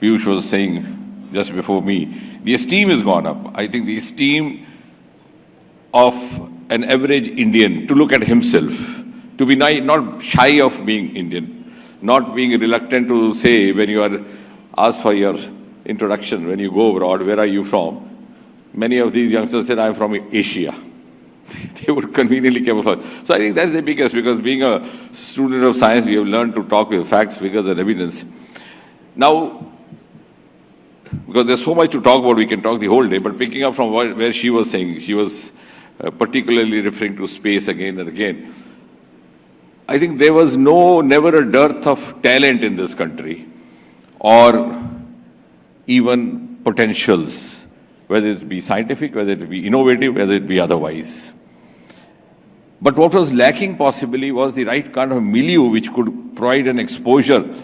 Piyush was saying just before me, the esteem has gone up. I think the esteem of an average Indian to look at himself, to be not shy of being Indian, not being reluctant to say when you are asked for your introduction, when you go abroad, where are you from? Many of these youngsters said, I'm from Asia. They would conveniently camouflage. So I think that's the biggest, because being a student of science, we have learned to talk with facts, figures, and evidence. Now, because there's so much to talk about, we can talk the whole day, but picking up from where she was saying, she was particularly referring to space again and again. I think there was never a dearth of talent in this country, or even potentials, whether it be scientific, whether it be innovative, whether it be otherwise. But what was lacking possibly was the right kind of milieu which could provide an exposure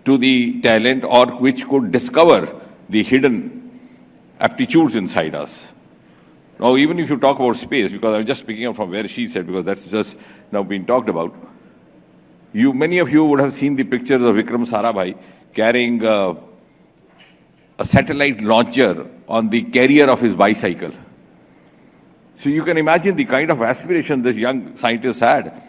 to the talent, or which could discover the hidden aptitudes inside us. Now, even if you talk about space, because I'm just picking up from where she said, because that's just now been talked about, many of you would have seen the pictures of Vikram Sarabhai carrying a satellite launcher on the carrier of his bicycle. So you can imagine the kind of aspiration this young scientist had,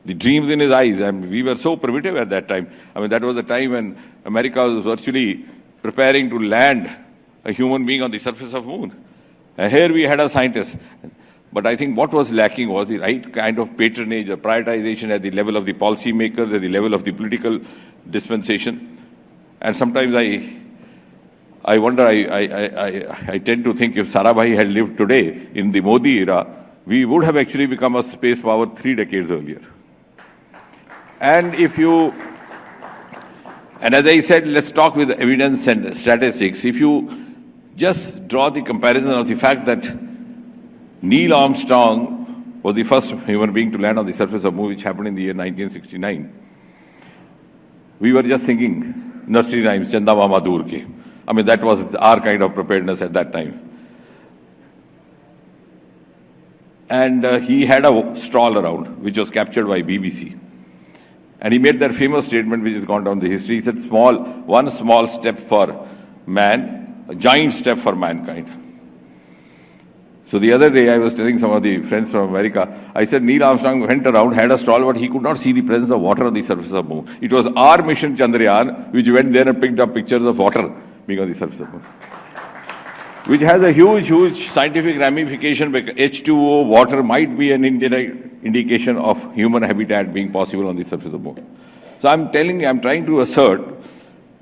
the dreams in his eyes. And we were so primitive at that time. I mean, that was the time when America was virtually preparing to land a human being on the surface of the moon. And here we had a scientist. But I think what was lacking was the right kind of patronage or prioritization at the level of the policymakers, at the level of the political dispensation. And sometimes I wonder, I tend to think if Sarabhai had lived today in the Modi era, we would have actually become a space power 3 decades earlier. And and as I said, let's talk with evidence and statistics. If you just draw the comparison of the fact that Neil Armstrong was the first human being to land on the surface of the moon, which happened in the year 1969. We were just singing nursery rhymes, Chanda Mama Dur Ke. I mean, that was our kind of preparedness at that time. And he had a stroll around, which was captured by BBC. And he made that famous statement, which has gone down the history. He said, one small step for man, a giant step for mankind. So the other day, I was telling some of the friends from America, I said Neil Armstrong went around, had a stroll, but he could not see the presence of water on the surface of the moon. It was our mission, Chandrayaan, which went there and picked up pictures of water being on the surface of the moon, which has a huge scientific ramification, because H2O, water, might be an indication of human habitat being possible on the surface of the moon. So I'm trying to assert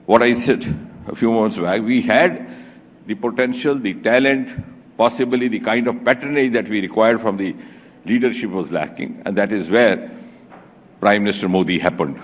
what I said a few moments back. We had the potential, the talent, possibly the kind of patronage that we required from the leadership was lacking, and that is where Prime Minister Modi happened.